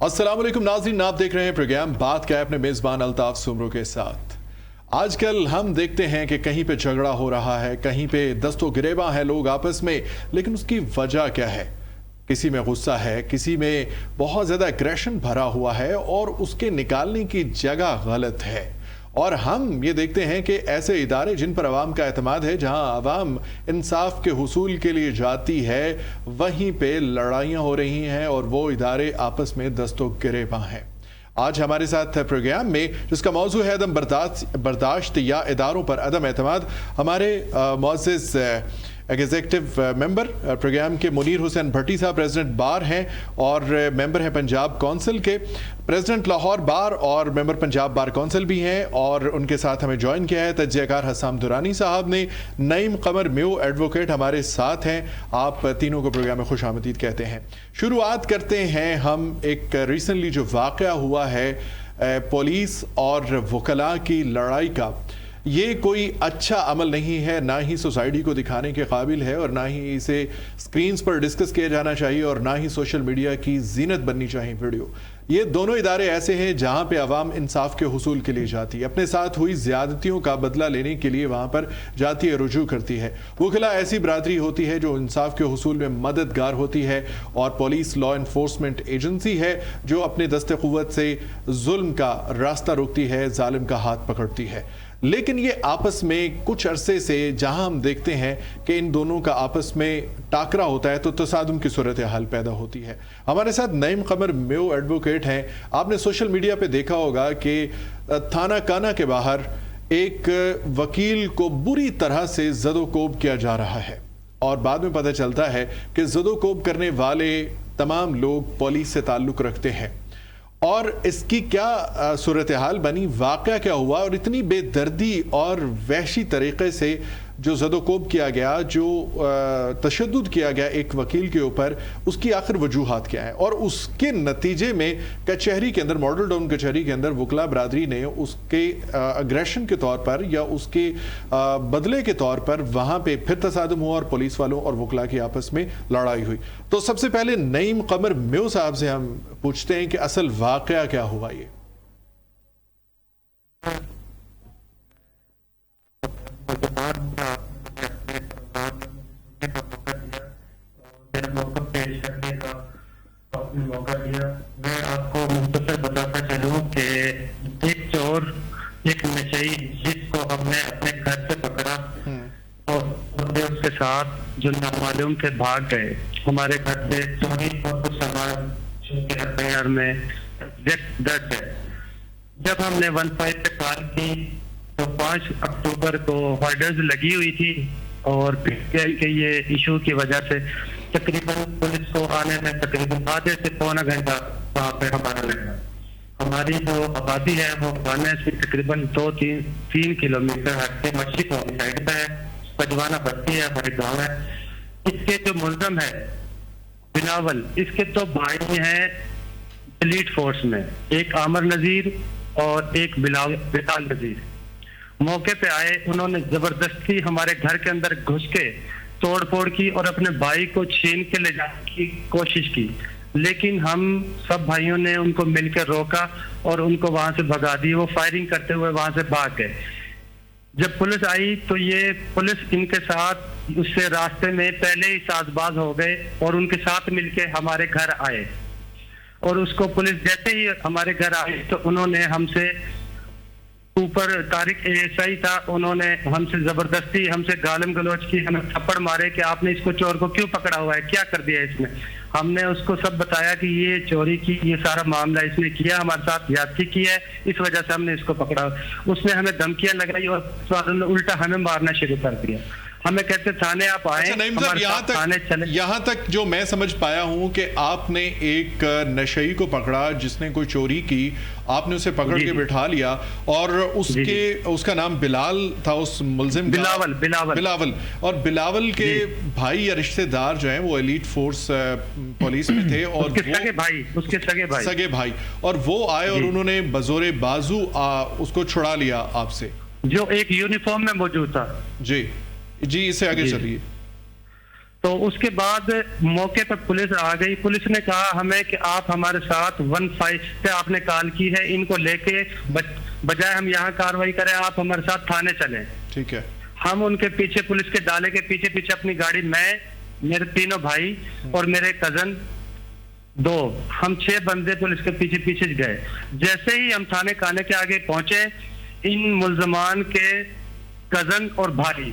अस्सलाम वालेकुम नाज़रीन, आप देख रहे हैं प्रोग्राम बात क्या है अपने मेज़बान अल्ताफ सुमरो के साथ। आजकल हम देखते हैं कि कहीं पे झगड़ा हो रहा है, कहीं पे दस्तों गिरेबां हैं लोग आपस में, लेकिन उसकी वजह क्या है? किसी में गुस्सा है, किसी में बहुत ज़्यादा एग्रेशन भरा हुआ है और उसके निकालने की जगह गलत है। और हम ये देखते हैं कि ऐसे इदारे जिन पर अवाम का एतमाद है, जहां अवाम इंसाफ के हुसूल के लिए जाती है, वहीं पे लड़ाइयाँ हो रही हैं और वो इदारे आपस में दस्तों गिरेबां हैं। आज हमारे साथ प्रोग्राम में जिसका मौजू है अदम बर्दाश्त या इदारों पर अदम एतमाद, हमारे मुअज़्ज़िज़ एग्जीक्यूटिव मेंबर प्रोग्राम के मुनीर हुसैन भट्टी साहब प्रेसिडेंट बार हैं और मेंबर हैं पंजाब काउंसिल के, प्रेसिडेंट लाहौर बार और मेंबर पंजाब बार काउंसिल भी हैं। और उनके साथ हमें ज्वाइन किया है तज्ज़ियाकार हसाम दुरानी साहब ने। नईम कमर म्यू एडवोकेट हमारे साथ हैं। आप तीनों को प्रोग्राम में खुश आमदीद कहते हैं। शुरुआत करते हैं हम एक रिसेंटली जो वाक़या हुआ है पुलिस और वकला की लड़ाई का। ये कोई अच्छा अमल नहीं है, ना ही सोसाइटी को दिखाने के काबिल है और ना ही इसे स्क्रीन्स पर डिस्कस किया जाना चाहिए और ना ही सोशल मीडिया की जीनत बननी चाहिए वीडियो। ये दोनों इदारे ऐसे हैं जहां पे अवाम इंसाफ के हुसूल के लिए जाती है, अपने साथ हुई ज्यादतियों का बदला लेने के लिए वहां पर जाती है, रुजू करती है। वकला ऐसी बरादरी होती है जो इंसाफ के हुसूल में मददगार होती है और पुलिस लॉ इन्फोर्समेंट एजेंसी है जो अपने दस्ते क़ुव्वत से जुल्म का रास्ता रोकती है, जालिम का हाथ पकड़ती है। लेकिन ये आपस में कुछ अरसे से जहां हम देखते हैं कि इन दोनों का आपस में टाकरा होता है तो तसादुम की सूरत हाल पैदा होती है। हमारे साथ नईम कमर म्यू एडवोकेट हैं। आपने सोशल मीडिया पे देखा होगा कि थाना काना के बाहर एक वकील को बुरी तरह से ज़दोकोब किया जा रहा है और बाद में पता चलता है कि ज़दोकोब करने वाले तमाम लोग पुलिस से ताल्लुक़ रखते हैं। और इसकी क्या सूरत हाल बनी, वाक़या क्या हुआ और इतनी बेदर्दी और वहशी तरीक़े से जो ज़दोकोब किया गया, जो तशद्दुद किया गया एक वकील के ऊपर, उसकी आखिर वजूहात क्या है? और उसके नतीजे में कचहरी के अंदर, मॉडल टाउन कचहरी के अंदर वकला बरादरी ने उसके अग्रेशन के तौर पर या उसके बदले के तौर पर वहाँ पे फिर तसादुम हुआ और पुलिस वालों और वकला की आपस में लड़ाई हुई। तो सबसे पहले नईम कमर म्यू साहब से हम पूछते हैं कि असल वाक़या क्या हुआ ये? मौका दिया। मैं आपको मुख्तसर बताता चलूं कि एक चोर, एक नशई जिसको हमने अपने घर से पकड़ा और उसके साथ जो नामालूम से भाग गए, हमारे घर से चोरी और कुछ सामान में दर्ज है। जब हमने 15 पे कॉल की तो 5 अक्टूबर को ऑर्डर्स लगी हुई थी और पीटीआई के ये इशू की वजह से तकरीबन पुलिस को आने में तकरीबन आधे से पौना घंटा वहाँ पे हमारा लगा। हमारी जो आबादी है वो थाने से तकरीबन 2-3 किलोमीटर हट के मस्जिद वाली साइड पे है, पजवाना बस्ती है, हमारे गाँव है। इसके जो मुल्ज़म है बिलावल, इसके तो भाई हैं एलीट फोर्स में, एक आमर नज़ीर और एक बिलाल नज़ीर। मौके पे आए, उन्होंने जबरदस्ती हमारे घर के अंदर घुस के तोड़ फोड़ की और अपने भाई को छीन के ले जाने की कोशिश की, लेकिन हम सब भाइयों ने उनको मिलकर रोका और उनको वहां से भगा दी। वो फायरिंग करते हुए वहां से भाग गए। जब पुलिस आई तो ये पुलिस इनके साथ उससे रास्ते में पहले ही साजबाज हो गए और उनके साथ मिलके हमारे घर आए। और उसको पुलिस जैसे ही हमारे घर आई तो उन्होंने हमसे ऊपर तारिक एएसआई था, उन्होंने हमसे जबरदस्ती हमसे गालम गलोच की, हमें थप्पड़ मारे कि आपने इसको चोर को क्यों पकड़ा हुआ है, क्या कर दिया इसमें। हमने उसको सब बताया कि ये चोरी की, ये सारा मामला इसने किया, हमारे साथ ज्यादती की है, इस वजह से हमने इसको पकड़ा। उसने हमें धमकियां लगाई और उल्टा हमें मारना शुरू कर दिया। हमें कहते थाने आप आए। अच्छा नईम साहब, यहाँ तक जो मैं समझ पाया हूँ कि आपने एक नशई को पकड़ा जिसने कोई चोरी की, आपने उसे पकड़ के बिठा लिया और उसका नाम बिलाल था, उस मुल्जिम बिलावल और बिलावल के भाई या रिश्तेदार जो हैं वो एलीट फोर्स पुलिस में थे और उसके सगे भाई और वो आए और उन्होंने बजोरे बाजू उसको छुड़ा लिया आपसे, जो एक यूनिफॉर्म में मौजूद था। जी, इससे आगे चलिए। تو اس کے بعد موقع پر پولیس آ گئی. پولیس نے کہا ہمیں کہ آپ ہمارے ساتھ 15 سے آپ نے کال کی ہے, ان کو لے کے بجائے ہم یہاں کاروائی کریں آپ ہمارے ساتھ تھانے چلیں. ٹھیک ہے. ہم ان کے پیچھے, پولیس کے ڈالے کے پیچھے پیچھے اپنی گاڑی, میں, میرے تینوں بھائی اور میرے کزن 2, ہم 6 بندے پولیس کے پیچھے پیچھے گئے. جیسے ہی ہم تھانے کانے کے آگے پہنچے, ان ملزمان کے کزن اور بھائی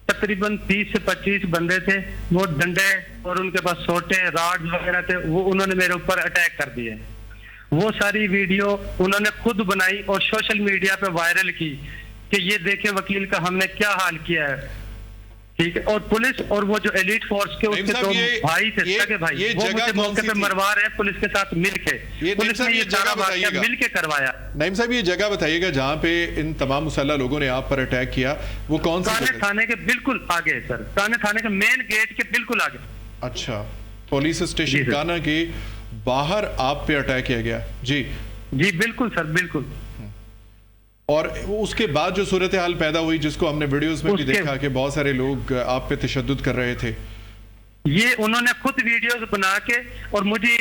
تقریباً 30 سے 25 بندے تھے, وہ ڈنڈے اور ان کے پاس سوٹے راڈ وغیرہ تھے, وہ انہوں نے میرے اوپر اٹیک کر دیے. وہ ساری ویڈیو انہوں نے خود بنائی اور سوشل میڈیا پہ وائرل کی کہ یہ دیکھیں وکیل کا ہم نے کیا حال کیا ہے. ٹھیک ہے. اور پولیس اور وہ جو ایلیٹ فورس کے اس کے 2 بھائی تھے, سگے بھائی, وہ مجھے موقع پہ مروا رہے ہیں پولیس کے ساتھ مل کے. پولیس نے یہ سارا واقعہ مل کے کروایا. نعیم صاحب یہ جگہ بتائیے گا جہاں پہ ان تمام مسلح لوگوں نے آپ پر اٹیک کیا, وہ کون سی کانے تھانے کے بالکل آگے سر, کانے تھانے کے مین گیٹ کے بالکل آگے. اچھا, پولیس اسٹیشن کانا کے باہر آپ پہ اٹیک کیا گیا. جی جی بالکل سر, بالکل. اور اس کے بعد جو صورتحال پیدا ہوئی جس کو ہم نے ویڈیوز میں بھی دیکھا کہ بہت سارے لوگ آپ پہ تشدد کر رہے تھے, یہ انہوں نے خود ویڈیوز بنا کے اور مجھے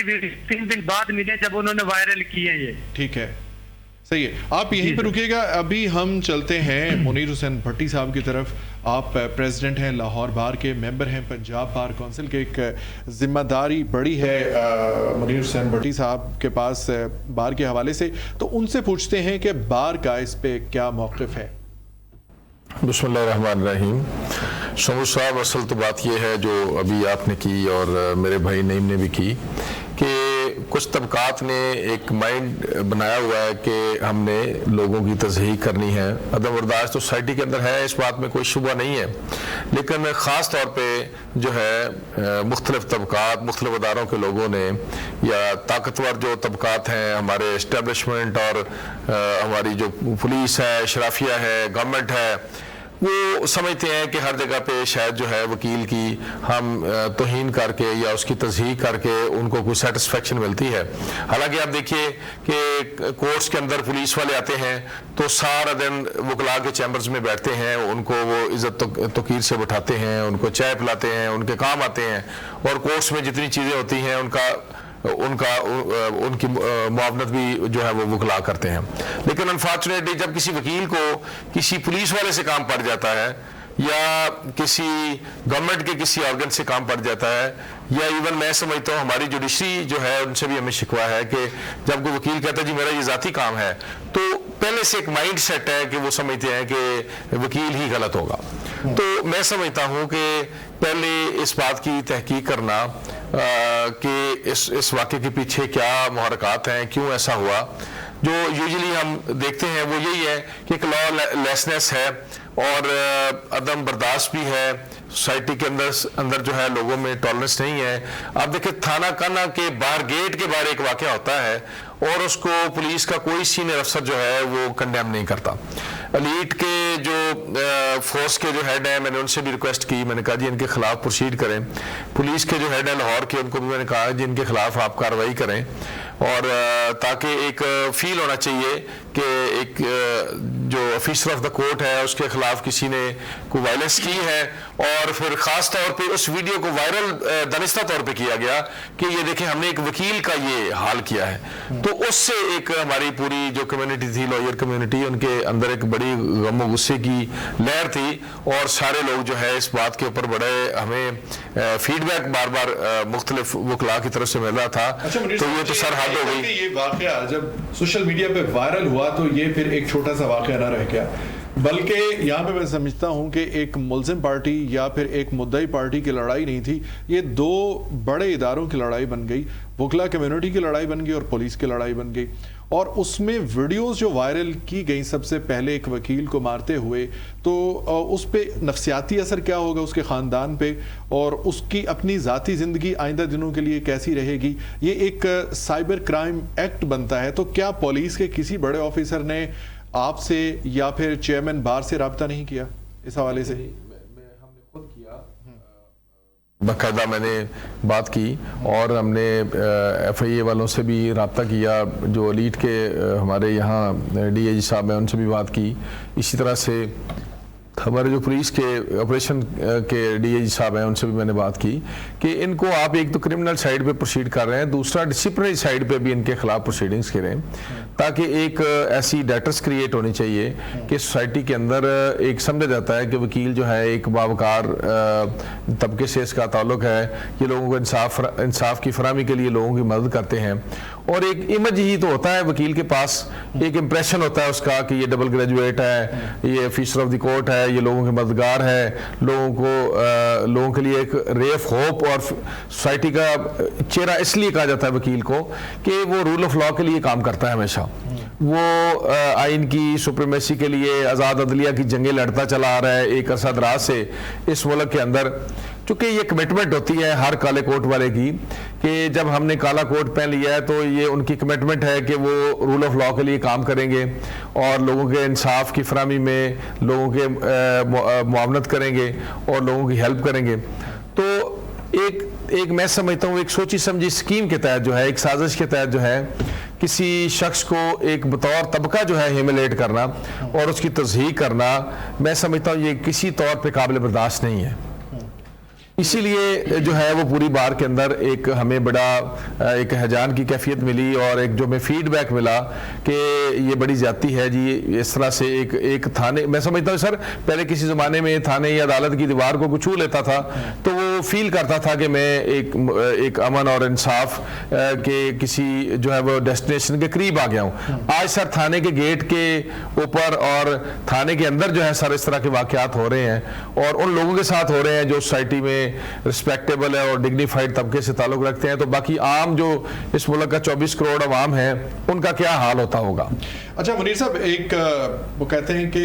3 دن بعد ملے جب انہوں نے وائرل کیے یہ. ٹھیک ہے, صحیح ہے. آپ یہیں پہ رکیے گا, ابھی ہم چلتے ہیں منیر حسین بھٹی صاحب کی طرف. آپ پریزیڈنٹ ہیں لاہور بار کے, ممبر ہیں پنجاب بار کونسل کے, ایک ذمہ داری بڑی ہے منیر حسین بھٹی صاحب کے پاس بار کے حوالے سے, تو ان سے پوچھتے ہیں کہ بار کا اس پہ کیا موقف ہے. بسم اللہ الرحمن الرحیم. شمر صاحب, اصل تو بات یہ ہے جو ابھی آپ نے کی اور میرے بھائی نعیم نے بھی کی کہ کچھ طبقات نے ایک مائنڈ بنایا ہوا ہے کہ ہم نے لوگوں کی تصحیح کرنی ہے. عدم برداشت تو سوسائٹی کے اندر ہے, اس بات میں کوئی شبہ نہیں ہے, لیکن خاص طور پہ جو ہے مختلف طبقات, مختلف اداروں کے لوگوں نے یا طاقتور جو طبقات ہیں, ہمارے اسٹیبلشمنٹ اور ہماری جو پولیس ہے, اشرافیہ ہے, گورنمنٹ ہے, وہ سمجھتے ہیں کہ ہر جگہ پہ شاید جو ہے وکیل کی ہم توہین کر کے یا اس کی تصحیح کر کے ان کو کوئی سیٹسفیکشن ملتی ہے. حالانکہ آپ دیکھیے کہ کورٹس کے اندر پولیس والے آتے ہیں تو سارا دن وکلاء کے چیمبرز میں بیٹھتے ہیں, ان کو وہ عزت توقیر سے بٹھاتے ہیں, ان کو چائے پلاتے ہیں, ان کے کام آتے ہیں, اور کورٹس میں جتنی چیزیں ہوتی ہیں ان کی معاونت بھی جو ہے وہ وکلاء کرتے ہیں. لیکن انفارچونیٹلی جب کسی وکیل کو کسی پولیس والے سے کام پڑ جاتا ہے یا کسی گورنمنٹ کے کسی آرگن سے کام پڑ جاتا ہے, یا ایون میں سمجھتا ہوں ہماری جوڈیشری جو ہے ان سے بھی ہمیں شکوہ ہے کہ جب کوئی وکیل کہتا ہے جی میرا یہ ذاتی کام ہے, تو پہلے سے ایک مائنڈ سیٹ ہے کہ وہ سمجھتے ہیں کہ وکیل ہی غلط ہوگا. تو میں سمجھتا ہوں کہ پہلے اس بات کی تحقیق کرنا کہ اس واقعے کے پیچھے کیا محرکات ہیں, کیوں ایسا ہوا. جو یوزلی ہم دیکھتے ہیں وہ یہی ہے کہ ایک لا لیسنس ہے اور عدم برداشت بھی ہے سوسائٹی کے اندر جو ہے لوگوں میں ٹالرنس نہیں ہے. آپ دیکھیں تھانہ کانا کے باہر گیٹ کے باہر ایک واقعہ ہوتا ہے اور اس کو پولیس کا کوئی سینئر افسر جو ہے وہ کنڈیم نہیں کرتا. ایلیٹ کے جو فورس کے جو ہیڈ ہیں, میں نے ان سے بھی ریکویسٹ کی, میں نے کہا جی ان کے خلاف پروسیڈ کریں. پولیس کے جو ہیڈ ہیں لاہور کے, ان کو بھی میں نے کہا جی ان کے خلاف آپ کارروائی کریں, اور تاکہ ایک فیل ہونا چاہیے کہ ایک جو آفیسر آف دا کورٹ ہے اس کے خلاف کسی نے کوئی وائلنس کی ہے. اور پھر خاص طور پہ اس ویڈیو کو وائرل دانستہ طور پہ کیا گیا کہ یہ دیکھیں ہم نے ایک وکیل کا یہ حال کیا ہے. تو اس سے ایک ہماری پوری جو کمیونٹی تھی, لائر کمیونٹی, ان کے اندر ایک بڑی غم و غصے کی لہر تھی, اور سارے لوگ جو ہے اس بات کے اوپر بڑے ہمیں فیڈ بیک بار بار مختلف وکلاء کی طرف سے مل رہا تھا. تو یہ تو سر حد ہو گئی. یہ واقعہ جب سوشل میڈیا پہ وائرل ہوا تو یہ پھر ایک چھوٹا سا واقعہ نہ رہ گیا, بلکہ یہاں پہ میں سمجھتا ہوں کہ ایک ملزم پارٹی یا پھر ایک مدعی پارٹی کی لڑائی نہیں تھی, یہ 2 بڑے اداروں کی لڑائی بن گئی. وکلا کمیونٹی کی لڑائی بن گئی اور پولیس کی لڑائی بن گئی. اور اس میں ویڈیوز جو وائرل کی گئی سب سے پہلے ایک وکیل کو مارتے ہوئے, تو اس پہ نفسیاتی اثر کیا ہوگا اس کے خاندان پہ, اور اس کی اپنی ذاتی زندگی آئندہ دنوں کے لیے کیسی رہے گی. یہ ایک سائبر کرائم ایکٹ بنتا ہے. تو کیا پولیس کے کسی بڑے آفیسر نے آپ سے یا پھر چیئرمین بار سے رابطہ نہیں کیا اس حوالے سے؟ ہم نے خود کیا, باقاعدہ میں نے بات کی, اور ہم نے ایف آئی اے والوں سے بھی رابطہ کیا, جو ایلیٹ کے ہمارے یہاں ڈی اے جی صاحب ہیں ان سے بھی بات کی. اسی طرح سے हमारे जो पुलिस के ऑपरेशन के डीआईजी साहब हैं उनसे भी मैंने बात की कि इनको आप एक तो क्रिमिनल साइड पे प्रोसीड कर रहे हैं, दूसरा डिसिप्लिनरी साइड पे भी इनके खिलाफ प्रोसीडिंग्स करें, ताकि एक ऐसी डेटर्स क्रिएट होनी चाहिए कि सोसाइटी के अंदर एक समझा जाता है कि वकील जो है एक बावकार तबके से इसका ताल्लुक है, ये लोगों को इंसाफ की फराहमी के लिए लोगों की मदद करते हैं, और एक इमेज ही तो होता है वकील के पास, एक इम्प्रेशन होता है उसका कि ये डबल ग्रेजुएट है, ये ऑफिसर ऑफ द कोर्ट है, ये लोगों के मददगार है, लोगों के लिए एक रे ऑफ होप, और सोसाइटी का चेहरा इसलिए कहा जाता है वकील को कि वो रूल ऑफ लॉ के लिए काम करता है हमेशा, वो आइन की सुप्रीमेसी के लिए आज़ाद अदलिया की जंगें लड़ता चला आ रहा है एक अरसा दराज से इस मुल्क के अंदर। चूँकि ये कमिटमेंट होती है हर काले कोट वाले की कि जब हमने काला कोट पहन लिया है तो ये उनकी कमिटमेंट है कि वो रूल ऑफ लॉ के लिए काम करेंगे और लोगों के इंसाफ की फराहमी में लोगों के मुआवनत करेंगे और लोगों की हेल्प करेंगे। तो एक मैं समझता हूँ एक सोची समझी स्कीम के तहत जो है, एक साजिश के तहत जो है, किसी शख्स को एक बतौर तबका जो है ह्यूमिलेट करना और उसकी तज़हीक करना, मैं समझता हूँ ये किसी तौर पे काबिल बर्दाश्त नहीं है। इसीलिए जो है वो पूरी बार के अंदर एक हमें बड़ा एक हैजान की कैफियत मिली और एक जो हमें फीडबैक मिला कि ये बड़ी ज्यादती है जी, इस तरह से एक थाने, मैं समझता हूँ सर पहले किसी ज़माने में थाने या अदालत की दीवार को छू लेता था तो वो फील करता था कि मैं एक अमन और इंसाफ के किसी जो है वो डेस्टिनेशन के करीब आ गया हूँ। आज सर थाने के गेट के ऊपर और थाने के अंदर जो है सर इस तरह के वाक़यात हो रहे हैं और उन लोगों के साथ हो रहे हैं जो सोसाइटी में रिस्पेक्टेबल है और डिग्निफाइड तबके से ताल्लुक रखते हैं। तो बाकी आम जो इस मुल्क का 24 करोड़ अवाम है उनका क्या हाल होता होगा। अच्छा मुनीर साहब, वो कहते हैं कि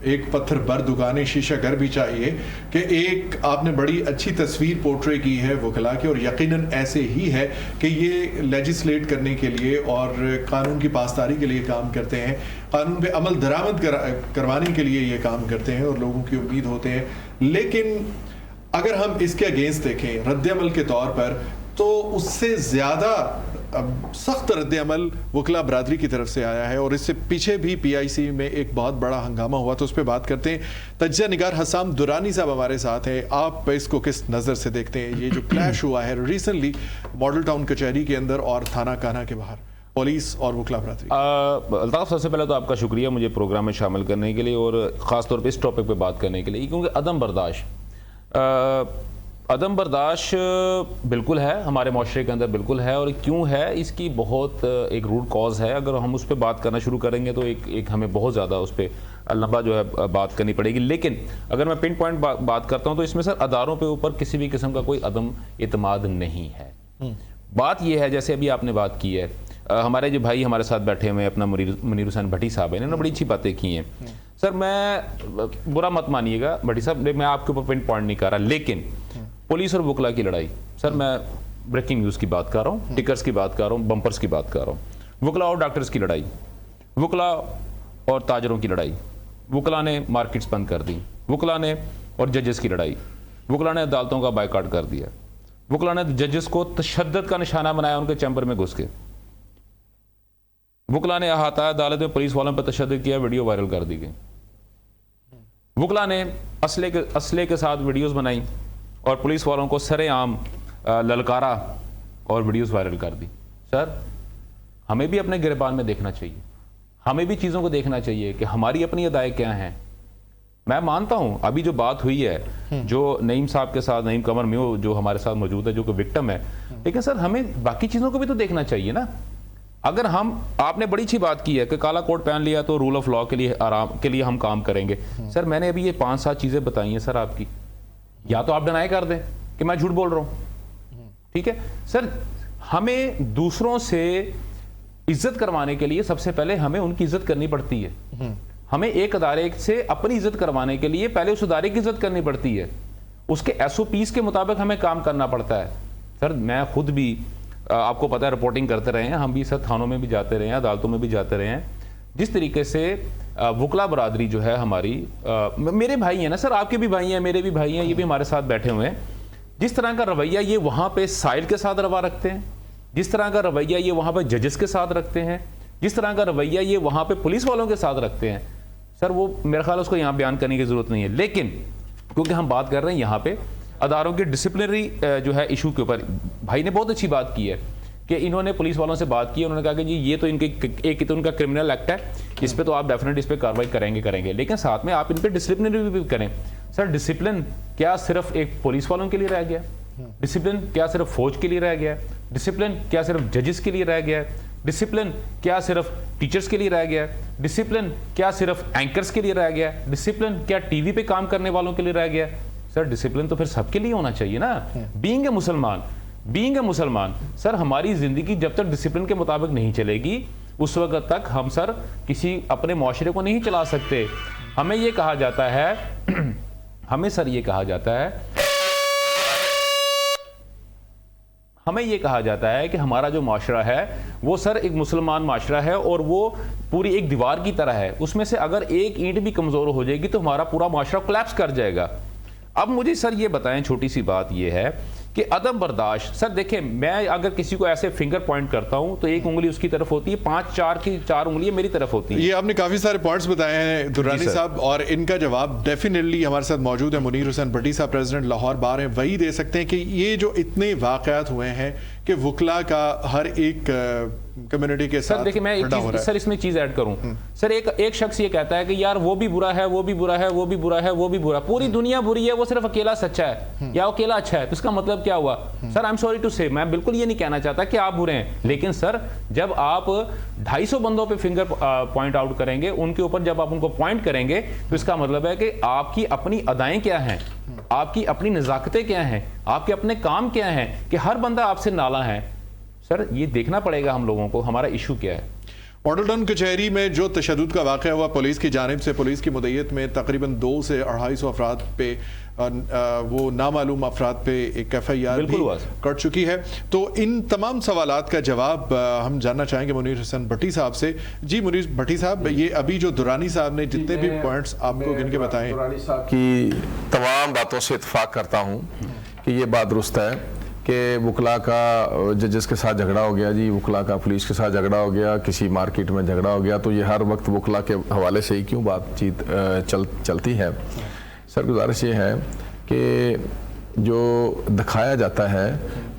एक पत्थर भर दुकानें शीशा घर भी चाहिए, कि एक आपने बड़ी अच्छी तस्वीर पोर्ट्रे की है वकला की और यकीनन ऐसे ही है कि ये लेजिस्लेट करने के लिए और कानून की पासदारी के लिए काम करते हैं, कानून पे अमल दरामद करवाने के लिए ये काम करते हैं और लोगों की उम्मीद होते हैं। लेकिन अगर हम इसके अगेंस्ट देखें रद्द-ए-अमल के तौर पर, तो उससे ज़्यादा सख्त रद्द-ए-अमल वकला बरादरी की तरफ से आया है और इससे पीछे भी PIC में एक बहुत बड़ा हंगामा हुआ, तो उस पर बात करते हैं। तज्ज़िया निगार हसाम दुरानी साहब हमारे साथ हैं, आप इसको किस नज़र से देखते हैं? ये जो क्लैश हुआ है रिसेंटली मॉडल टाउन कचहरी के अंदर और थाना कान्हा के बाहर, पुलिस और वकला बरादरी। अल्ताफ, सबसे पहले तो आपका शुक्रिया मुझे प्रोग्राम में शामिल करने के लिए और ख़ास तौर पे इस टॉपिक पे बात करने के लिए, क्योंकि अदम बर्दाश्त बिल्कुल है हमारे माशरे के अंदर, बिल्कुल है। और क्यों है इसकी बहुत एक रूट कॉज है। अगर हम उस पर बात करना शुरू करेंगे तो एक हमें बहुत ज़्यादा उस पर लंबा जो है बात करनी पड़ेगी। लेकिन अगर मैं पिन पॉइंट बात करता हूँ तो इसमें सर अदारों के ऊपर किसी भी किस्म का कोई अदम इत्माद नहीं है। बात यह है, जैसे अभी आपने बात की है, हमारे जो भाई हमारे साथ बैठे हुए हैं अपना मुनीर हुसैन भट्टी साहब है, इन्होंने बड़ी अच्छी बातें की हैं। सर मैं बुरा मत मानिएगा भट्टी साहब, मैं आपके ऊपर पिन पॉइंट नहीं कर रहा, लेकिन पुलिस और वकला की लड़ाई, सर मैं ब्रेकिंग न्यूज़ की बात कर रहा हूँ, टिकर्स की बात कर रहा हूँ, बम्पर्स की बात कर रहा हूँ। वकला और डॉक्टर्स की लड़ाई, वकला और ताजरों की लड़ाई, वकला ने मार्केट्स बंद कर दी, वकला ने और जजेस की लड़ाई, वकला ने अदालतों का बायकॉट कर दिया, वकला ने जजेस को तशद्दुद का निशाना बनाया उनके चैम्बर में घुस के, वकला ने अहाता अदालत में पुलिस वालों पर तशद्दुद किया, वीडियो वायरल कर दी गई। वकला ने असले के साथ वीडियोस बनाई और पुलिस वालों को सरेआम ललकारा और वीडियोस वायरल कर दी। सर हमें भी अपने गिरबान में देखना चाहिए, हमें भी चीज़ों को देखना चाहिए कि हमारी अपनी अदाएँ क्या हैं। मैं मानता हूं अभी जो बात हुई है जो नईम साहब के साथ, नईम कमर म्यू जो हमारे साथ मौजूद है, जो कि विक्टिम है, लेकिन सर हमें बाकी चीज़ों को भी तो देखना चाहिए ना। अगर आपने बड़ी अच्छी बात की है कि काला कोट पहन लिया तो रूल ऑफ लॉ के लिए आराम के लिए हम काम करेंगे। सर मैंने अभी ये 5-7 चीज़ें बताई हैं सर आपकी, या तो आप डिनाई कर दें कि मैं झूठ बोल रहा हूं, ठीक है सर। हमें दूसरों से इज्जत करवाने के लिए सबसे पहले हमें उनकी इज्जत करनी पड़ती है। हमें एक अदारे से अपनी इज्जत करवाने के लिए पहले उस अदारे की इज्जत करनी पड़ती है, उसके SOPs के मुताबिक हमें काम करना पड़ता है। सर मैं खुद भी आपको पता है रिपोर्टिंग करते रहे हैं, हम भी सर थानों में भी जाते रहे हैं, अदालतों में भी जाते रहे हैं। जिस तरीके से वकला बरादरी जो है हमारी, मेरे भाई हैं ना सर, आपके भी भाई हैं, मेरे भी भाई हैं, ये भी हमारे साथ बैठे हुए हैं। जिस तरह का रवैया ये वहाँ पे साइल के साथ रवा रखते हैं, जिस तरह का रवैया ये वहाँ पे जजेस के साथ रखते हैं, जिस तरह का रवैया ये वहाँ पे पुलिस वालों के साथ रखते हैं, سر وہ میرا خیال ہے اس کو یہاں بیان کرنے کی ضرورت نہیں ہے، لیکن کیونکہ ہم بات کر رہے ہیں یہاں پہ اداروں کے ڈسپلنری جو ہے ایشو کے اوپر، بھائی نے بہت اچھی بات کی ہے کہ انہوں نے پولیس والوں سے بات کی، انہوں نے کہا کہ جی یہ تو ان کے ایک تو ان کا کرمنل ایکٹ ہے، اس پہ تو آپ ڈیفینیٹلی اس پہ کارروائی کریں گے، لیکن ساتھ میں آپ ان پہ ڈسپلنری بھی کریں۔ سر ڈسپلن کیا صرف ایک پولیس والوں کے لیے رہ گیا؟ ڈسپلن کیا صرف فوج کے لیے رہ گیا ہے؟ ڈسپلن کیا صرف ججز کے لیے رہ گیا ہے؟ ڈسپلن کیا صرف ٹیچرز کے لیے رہ گیا ہے؟ ڈسپلن کیا صرف اینکرز کے لیے رہ گیا ہے؟ ڈسپلن کیا ٹی وی پہ کام کرنے والوں کے لیے رہ گیا ہے؟ سر ڈسپلن تو پھر سب کے لیے ہونا چاہیے نا۔ بینگ اے مسلمان سر ہماری زندگی جب تک ڈسپلن کے مطابق نہیں چلے گی اس وقت تک ہم سر کسی اپنے معاشرے کو نہیں چلا سکتے۔ ہمیں یہ کہا جاتا ہے ہمیں یہ کہا جاتا ہے کہ ہمارا جو معاشرہ ہے وہ سر ایک مسلمان معاشرہ ہے اور وہ پوری ایک دیوار کی طرح ہے، اس میں سے اگر ایک اینٹ بھی کمزور ہو جائے گی تو ہمارا پورا معاشرہ کولیپس کر جائے گا۔ اب مجھے سر یہ بتائیں، چھوٹی سی بات یہ ہے کہ عدم برداشت، سر دیکھیں میں اگر کسی کو ایسے فنگر پوائنٹ کرتا ہوں تو ایک انگلی اس کی طرف ہوتی ہے، چار انگلیاں میری طرف ہوتی ہیں۔ یہ آپ نے کافی سارے پوائنٹس بتائے ہیں درانی صاحب، اور ان کا جواب ڈیفینیٹلی ہمارے ساتھ موجود ہے منیر حسین بھٹی صاحب، پریزیڈنٹ لاہور بار ہیں، وہی دے سکتے ہیں کہ یہ جو اتنے واقعات ہوئے ہیں کہ وکلا کا ہر ایک کمیونٹی کے ساتھ سر دیکھیں میں سر اس میں چیز ایڈ کروں، سر ایک شخص یہ کہتا ہے کہ یار وہ بھی برا ہے، وہ بھی برا ہے، وہ بھی برا ہے، وہ بھی برا، پوری دنیا بری ہے، وہ صرف اکیلا سچا ہے یا اکیلا اچھا ہے، تو اس کا مطلب کیا ہوا؟ سر آئی ایم سوری ٹو سے، میں بالکل یہ نہیں کہنا چاہتا کہ آپ برے ہیں، لیکن سر جب آپ 250 بندوں پہ فنگر پوائنٹ آؤٹ کریں گے، ان کے اوپر جب آپ ان کو پوائنٹ کریں گے تو اس کا مطلب ہے کہ آپ کی اپنی ادائیں کیا ہیں، آپ کی اپنی نزاکتیں کیا ہیں، آپ کے اپنے کام کیا ہیں، کہ ہر بندہ آپ سے نالا ہے۔ سر یہ دیکھنا پڑے گا ہم لوگوں کو ہمارا ایشو کیا ہے۔ ماڈل ٹاؤن کچہری میں جو تشدد کا واقعہ ہوا، پولیس کی جانب سے پولیس کی مدعیت میں تقریباً 200 سے 250 افراد پہ وہ نامعلوم افراد پہ ایک ایف آئی آر بھی کٹ چکی ہے، تو ان تمام سوالات کا جواب ہم جاننا چاہیں گے منیر حسین بھٹی صاحب سے۔ جی منیر بھٹی صاحب، یہ ابھی جو درانی صاحب نے جتنے بھی پوائنٹس آپ کو گن کے بتائیں، درانی صاحب کی تمام باتوں سے اتفاق کرتا ہوں کہ یہ بات درست ہے کہ وکلا کا ججز کے ساتھ جھگڑا ہو گیا، جی وکلا کا پولیس کے ساتھ جھگڑا ہو گیا، کسی مارکیٹ میں جھگڑا ہو گیا، تو یہ ہر وقت وکلا کے حوالے سے ہی کیوں بات چیت چلتی ہے؟ سر گزارش یہ ہے کہ جو دکھایا جاتا ہے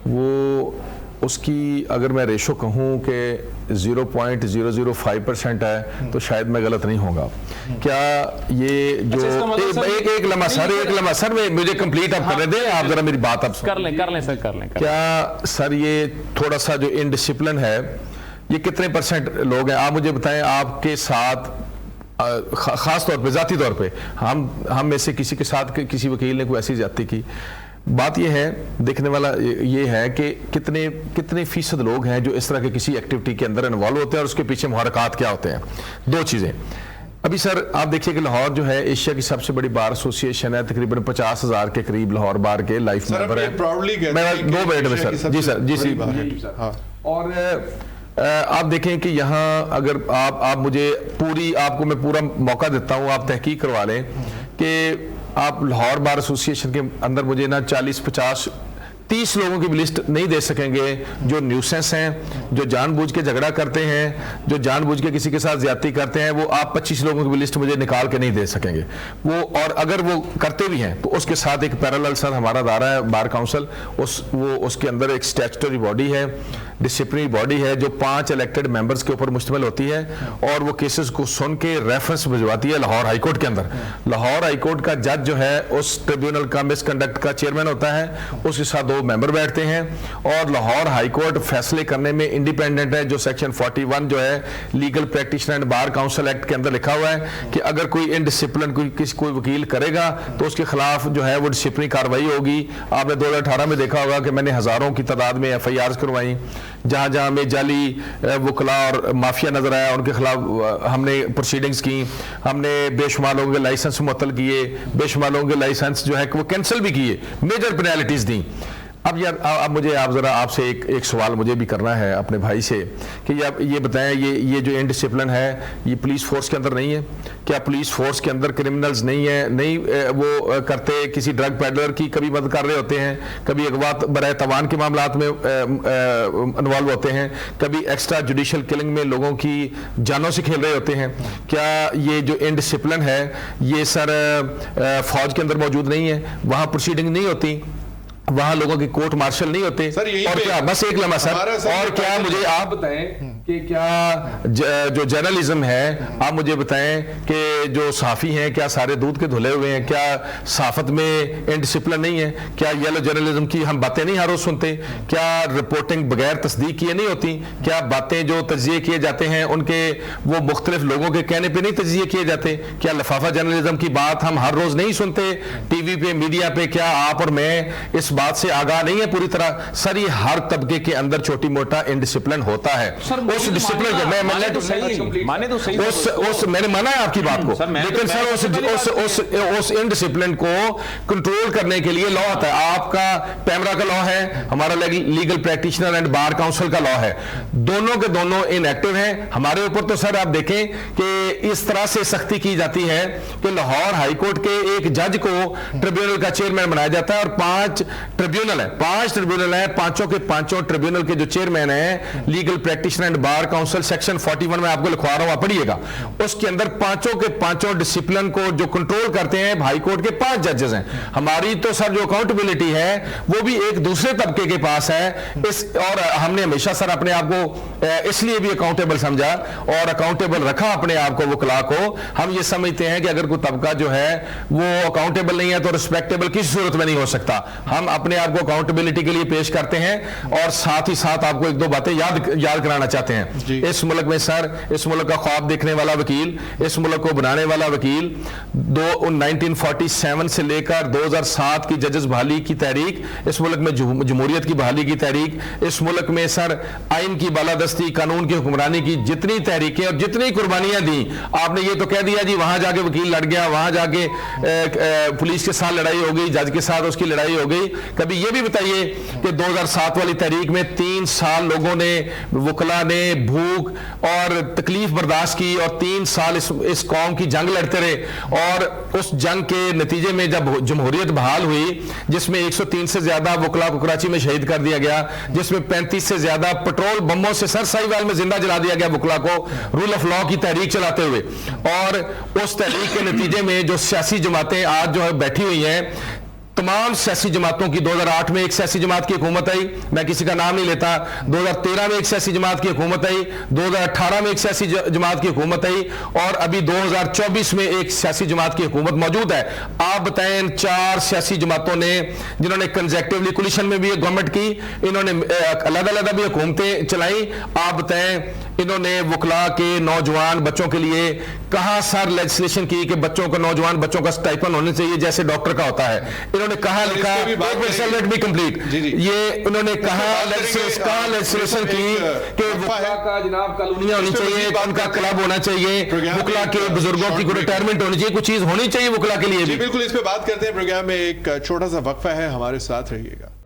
وہ اس کی اگر میں ریشو کہوں کہ 0.005% ہے تو شاید میں غلط نہیں ہوگا۔ کیا یہ جو ایک لمحہ سر مجھے کمپلیٹ آپ کرنے دیں، آپ ذرا میری بات آپ کر لیں سر کر لیں۔ کیا سر یہ تھوڑا سا جو انڈسپلن ہے یہ کتنے % لوگ ہیں؟ آپ مجھے بتائیں، آپ کے ساتھ خاص طور پہ ذاتی طور پہ ہم میں سے کسی کے ساتھ کسی وکیل نے کوئی ایسی زیادتی کی؟ بات یہ ہے، دیکھنے والا یہ ہے کہ کتنے فیصد لوگ ہیں جو اس طرح کے کسی ایکٹیویٹی کے اندر انوالو ہوتے ہیں اور اس کے پیچھے محرکات کیا ہوتے ہیں۔ دو چیزیں ابھی سر آپ دیکھیے کہ لاہور جو ہے ایشیا کی سب سے بڑی بار ایسوسیشن ہے، تقریباً 50,000 کے قریب لاہور بار کے لائف ممبر ہیں۔ 2 منٹ میں سر جی اور آپ دیکھیں کہ یہاں اگر آپ مجھے آپ کو میں پورا موقع دیتا ہوں، آپ تحقیق کروا لیں کہ آپ لاہور بار ایسوسیشن کے اندر مجھے نا 40 50 30 لوگوں کی بھی لسٹ نہیں دے سکیں گے جو نیوسنس ہیں، جو جان بوجھ کے جھگڑا کرتے ہیں، جو جان بوجھ کے کسی کے ساتھ زیادتی کرتے ہیں، وہ آپ 25 لوگوں کی بھی لسٹ مجھے نکال کے نہیں دے سکیں گے وہ، اور اگر وہ کرتے بھی ہیں تو اس کے ساتھ ایک پیرالل سر ہمارا ادارہ ہے بار کاؤنسل، اس کے اندر ایک اسٹیچوٹری باڈی ہے، ڈسپلنری باڈی ہے جو 5 الیکٹڈ ممبرز کے اوپر مشتمل ہوتی ہے اور وہ کیسز کو سن کے ریفرنس بھجواتی ہے لاہور ہائی کورٹ کے اندر۔ لاہور ہائی کورٹ کا جج جو ہے اس ٹریبیونل کا مس کنڈکٹ کا چیئرمین ہوتا ہے، اس کے ساتھ 2 ممبر بیٹھتے ہیں، اور لاہور ہائی کورٹ فیصلے کرنے میں انڈیپینڈنٹ ہے، جو سیکشن 41 جو ہے legal practitioner and bar council act کے اندر لکھا ہوا ہے کہ اگر کوئی انڈسپلن کوئی وکیل کرے گا تو اس کے خلاف جو ہے وہ ڈسپلنری کارروائی ہوگی۔ آپ نے 2018 میں دیکھا ہوگا کہ میں نے ہزاروں کی تعداد میں ایف آئی آرز کروائیں، جہاں میں جعلی وکلا اور مافیا نظر آیا ان کے خلاف ہم نے پروسیڈنگز کی، ہم نے بے شمار لوگوں کے لائسنس معطل کیے، بے شمار لوگوں کے لائسنس جو ہے وہ کینسل بھی کیے، میجر پینالٹیز دیں۔ अब यार अब मुझे आप ज़रा आपसे एक सवाल मुझे भी करना है अपने भाई से कि ये बताएं, ये जो इनडिसिप्लिन है ये पुलिस फोर्स के अंदर नहीं है क्या? पुलिस फोर्स के अंदर क्रिमिनल्स नहीं है, नहीं वो करते किसी ड्रग पैडलर की कभी मदद कर रहे होते हैं, कभी अगवा बराए तवान के मामलात में इन्वॉल्व होते हैं, कभी एक्स्ट्रा जुडिशल किलिंग में लोगों की जानों से खेल रहे होते हैं। क्या ये जो इनडिसिप्लिन है ये सर फौज के अंदर मौजूद नहीं है? वहाँ प्रोसीडिंग नहीं होती, वहां लोगों की कोर्ट मार्शल नहीं होते? और क्या बस एक लम्हा सर, और क्या मुझे आप बताएं कि क्या जो जर्नलिज्म है, आप मुझे बताएं कि जो सहाफ़ी हैं क्या सारे दूध के धुले हुए हैं? क्या सहाफत में इनडिसिप्लिन नहीं है? क्या येलो जर्नलिज्म की हम बातें नहीं हर रोज सुनते? क्या रिपोर्टिंग बगैर तस्दीक किए नहीं होती? क्या बातें जो तज्जिए किए जाते हैं उनके वो मुख्तलिफ लोगों के कहने पर नहीं तज्जिए किए जाते? क्या लिफाफा जर्नलिज्म की बात हम हर रोज नहीं सुनते टीवी पे, मीडिया पे? क्या आप और मैं इस बात से आगाह नहीं है पूरी तरह? सर ये हर तबके के अंदर छोटी मोटा इनडिसिप्लिन होता है। उस डिसिप्लिन को मैं मैंने माना है आपकी बात को, लेकिन सर उस इनडिसिप्लिन को कंट्रोल करने के लिए लॉ आता है। आपका पैमरा का लॉ है, हमारा legal practitioner and bar council का लॉ है, दोनों के दोनों इनएक्टिव हैं। हमारे ऊपर तो सर आप देखें कि इस तरह से सख्ती की जाती है कि लाहौर हाई कोर्ट के एक जज को ट्रिब्यूनल का चेयरमैन बनाया जाता है और 5 ट्रिब्यूनल है, पांचों के पांचों ट्रिब्यूनल के जो चेयरमैन है legal practitioner and bar council section 41 में आपको लिखवा रहा हूं, आप पढ़िएगा। उसके अंदर पांचों के पांचों डिसिप्लिन को जो कंट्रोल करते हैं हाई कोर्ट के 5 जजेस हैं। हमारी तो सर जो अकाउंटेबिलिटी है वो भी एक दूसरे तबके के पास है। और हमने हमेशा सर अपने आप को इसलिए भी अकाउंटेबल समझा और अकाउंटेबल रखा अपने आप को, वकला को। हम ये समझते हैं कि अगर कोई तबका जो है वो अकाउंटेबल नहीं है तो रिस्पेक्टेबल किसी सूरत में नहीं हो सकता। हम अपने आप को अकाउंटेबिलिटी के लिए पेश करते हैं और साथ ही साथ आपको एक दो बातें याद कराना चाहते हैं। इस मुल्क में सर, इस मुल्क का ख्वाब देखने वाला वकील, इस मुल्क को बनाने वाला वकील 1947 से लेकर 2007 की जजेस बहाली की तहरीक, इस मुल्क में जमहूरियत की बहाली की तहरीक, इस मुल्क में सर आइन की बालादस्ती, कानून की हुक्मरानी की जितनी तहरीकें और जितनी कुर्बानियां दी, आपने ये तो कह दिया जी वहां जाके वकील लड़ गया, वहां जाके पुलिस के साथ लड़ाई हो गई, जज के साथ उसकी लड़ाई हो गई। कभी ये भी बताइए कि 2007 वाली तहरीक में 3 साल लोगों ने, वकला ने भूख और तकलीफ बर्दाश्त की और 3 साल इस कौम की जंग लड़ते रहे और उस जंग के नतीजे में जब जमहूरियत बहाल हुई, जिसमें 103 से ज्यादा वकला को कराची में शहीद कर दिया गया, जिसमें 35 से ज्यादा पेट्रोल बमों से सर साहिवाल में जिंदा जला दिया गया वकला को रूल ऑफ लॉ की तहरीक चलाते हुए। और उस तहरीक के नतीजे में जो सियासी जमातें आज जो है बैठी हुई हैं, तमाम सियासी जमातों की 2008 में एक सियासी जमात की हुकूमत आई, मैं किसी का नाम नहीं लेता, 2013 में एक सियासी जमात की हुकूमत आई, 2018 में एक सियासी जमात की हुकूमत आई और अभी 2024 में एक सियासी जमात की हुकूमत मौजूद है। आप बताएं इन 4 सियासी जमातों ने, जिन्होंने कंजेक्टिवली कोलिशन में भी गवर्नमेंट की, इन्होंने अलग-अलग भी हुकूमतें चलाई, आप बताएं इन्होंने वकला के नौजवान बच्चों के लिए कहां सर लेजिस्लेशन की कि बच्चों को, नौजवान बच्चों का स्टाइपेंड होने चाहिए जैसे डॉक्टर का होता है? इन्होंने कहा लिखा, भी कंप्लीट, ये उन्होंने कहा लेजिस्लेशन की कि वकला का जनाब कॉलोनियां होनी चाहिए, उनका क्लब होना चाहिए, वकला के बुजुर्गों की रिटायरमेंट होनी चाहिए, कुछ चीज होनी चाहिए वकला के लिए भी। बिल्कुल, इस पे बात करते हैं। प्रोग्राम में एक छोटा सा वक्फा है, हमारे साथ रहिएगा।